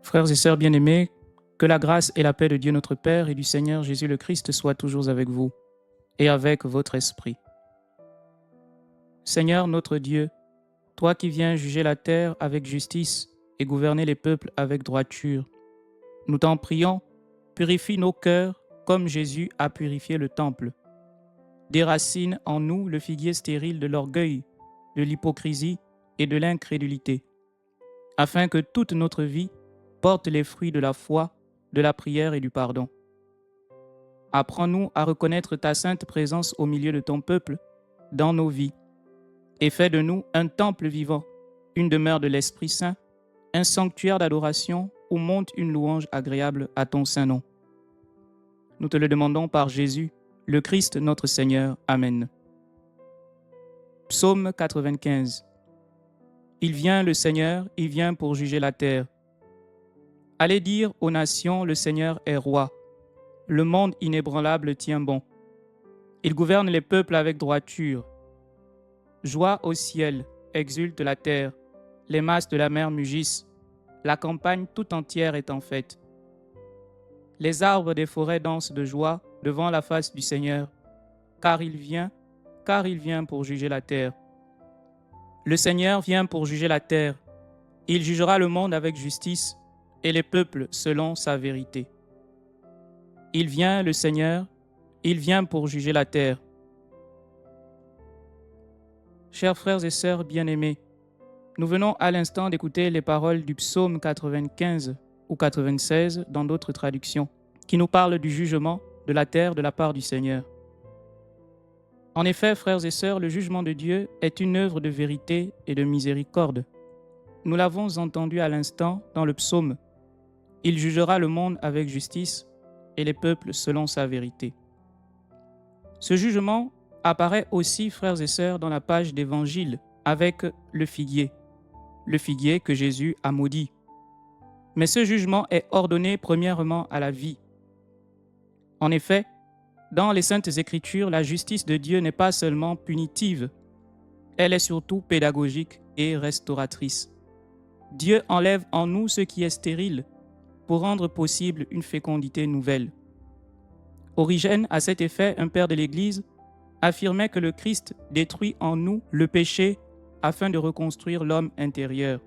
Frères et sœurs bien-aimés, que la grâce et la paix de Dieu notre Père et du Seigneur Jésus le Christ soient toujours avec vous et avec votre esprit. Seigneur notre Dieu, toi qui viens juger la terre avec justice et gouverner les peuples avec droiture, nous t'en prions, purifie nos cœurs comme Jésus a purifié le temple. Déracine en nous le figuier stérile de l'orgueil, de l'hypocrisie et de l'incrédulité, afin que toute notre vie porte les fruits de la foi, de la prière et du pardon. Apprends-nous à reconnaître ta sainte présence au milieu de ton peuple, dans nos vies, et fais de nous un temple vivant, une demeure de l'Esprit Saint, un sanctuaire d'adoration où monte une louange agréable à ton saint nom. Nous te le demandons par Jésus, le Christ notre Seigneur. Amen. Psaume 95. Il vient le Seigneur, il vient pour juger la terre. Allez dire aux nations, le Seigneur est roi. Le monde inébranlable tient bon. Il gouverne les peuples avec droiture. Joie au ciel, exulte la terre. Les masses de la mer mugissent. La campagne tout entière est en fête. Les arbres des forêts dansent de joie devant la face du Seigneur, car il vient pour juger la terre. Le Seigneur vient pour juger la terre. Il jugera le monde avec justice et les peuples selon sa vérité. Il vient, le Seigneur, il vient pour juger la terre. Chers frères et sœurs bien-aimés, nous venons à l'instant d'écouter les paroles du psaume 95 ou 96 dans d'autres traductions, qui nous parlent du jugement de la terre de la part du Seigneur. En effet, frères et sœurs, le jugement de Dieu est une œuvre de vérité et de miséricorde. Nous l'avons entendu à l'instant dans le psaume. Il jugera le monde avec justice et les peuples selon sa vérité. Ce jugement apparaît aussi, frères et sœurs, dans la page d'Évangile avec le figuier que Jésus a maudit. Mais ce jugement est ordonné premièrement à la vie. En effet, dans les Saintes Écritures, la justice de Dieu n'est pas seulement punitive, elle est surtout pédagogique et restauratrice. Dieu enlève en nous ce qui est stérile pour rendre possible une fécondité nouvelle. Origène, à cet effet, un père de l'Église, affirmait que le Christ détruit en nous le péché afin de reconstruire l'homme intérieur.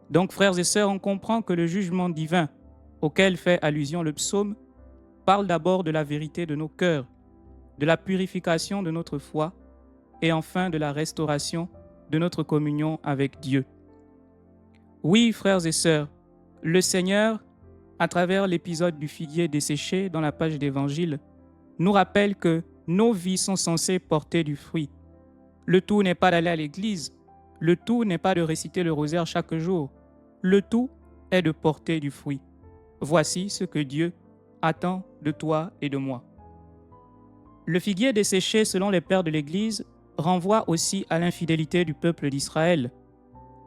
Donc, frères et sœurs, on comprend que le jugement divin auquel fait allusion le psaume parle d'abord de la vérité de nos cœurs, de la purification de notre foi et enfin de la restauration de notre communion avec Dieu. Oui, frères et sœurs, le Seigneur, à travers l'épisode du figuier desséché dans la page d'Évangile, nous rappelle que nos vies sont censées porter du fruit. Le tout n'est pas d'aller à l'église, le tout n'est pas de réciter le rosaire chaque jour, le tout est de porter du fruit. Voici ce que Dieu attend de toi et de moi. Le figuier desséché, selon les pères de l'Église, renvoie aussi à l'infidélité du peuple d'Israël,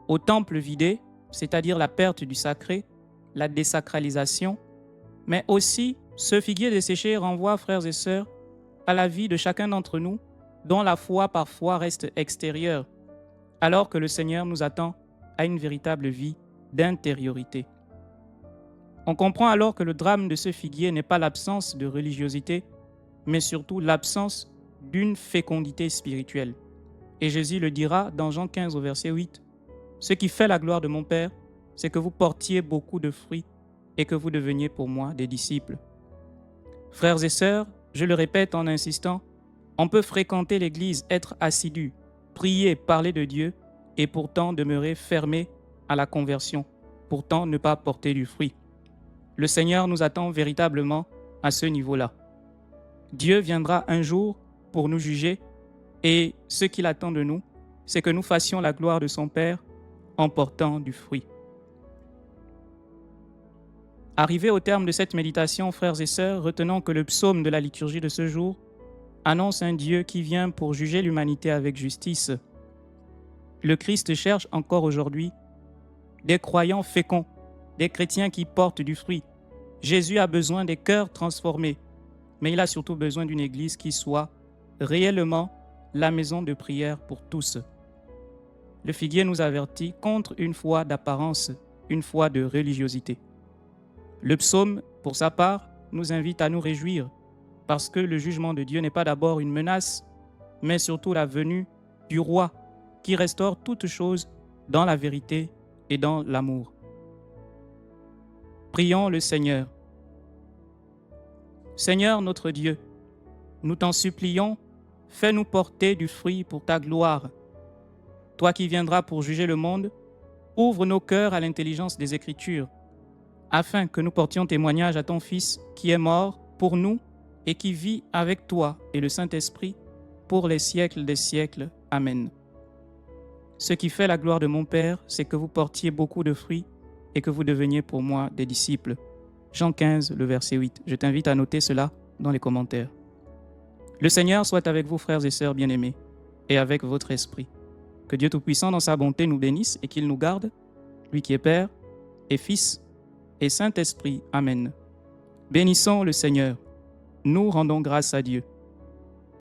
au temple vidé, c'est-à-dire la perte du sacré, la désacralisation, mais aussi ce figuier desséché renvoie, frères et sœurs, à la vie de chacun d'entre nous, dont la foi parfois reste extérieure, alors que le Seigneur nous attend à une véritable vie d'intériorité. On comprend alors que le drame de ce figuier n'est pas l'absence de religiosité, mais surtout l'absence d'une fécondité spirituelle. Et Jésus le dira dans Jean 15 au verset 8, « Ce qui fait la gloire de mon Père, c'est que vous portiez beaucoup de fruits et que vous deveniez pour moi des disciples. » Frères et sœurs, je le répète en insistant, on peut fréquenter l'Église, être assidu, prier, parler de Dieu et pourtant demeurer fermé à la conversion, pourtant ne pas porter du fruit. Le Seigneur nous attend véritablement à ce niveau-là. Dieu viendra un jour pour nous juger et ce qu'il attend de nous, c'est que nous fassions la gloire de son Père en portant du fruit. Arrivé au terme de cette méditation, frères et sœurs, retenons que le psaume de la liturgie de ce jour annonce un Dieu qui vient pour juger l'humanité avec justice. Le Christ cherche encore aujourd'hui des croyants féconds, des chrétiens qui portent du fruit. Jésus a besoin des cœurs transformés, mais il a surtout besoin d'une église qui soit réellement la maison de prière pour tous. Le figuier nous avertit contre une foi d'apparence, une foi de religiosité. Le psaume, pour sa part, nous invite à nous réjouir parce que le jugement de Dieu n'est pas d'abord une menace, mais surtout la venue du roi qui restaure toutes choses dans la vérité et dans l'amour. Prions le Seigneur. Seigneur notre Dieu, nous t'en supplions, fais-nous porter du fruit pour ta gloire. Toi qui viendras pour juger le monde, ouvre nos cœurs à l'intelligence des Écritures, afin que nous portions témoignage à ton Fils qui est mort pour nous et qui vit avec toi et le Saint-Esprit pour les siècles des siècles. Amen. Ce qui fait la gloire de mon Père, c'est que vous portiez beaucoup de fruits et que vous deveniez pour moi des disciples. Jean 15, le verset 8. Je t'invite à noter cela dans les commentaires. Le Seigneur soit avec vous, frères et sœurs bien-aimés, et avec votre esprit. Que Dieu Tout-Puissant, dans sa bonté, nous bénisse et qu'il nous garde, lui qui est Père et Fils et Saint-Esprit. Amen. Bénissons le Seigneur. Nous rendons grâce à Dieu.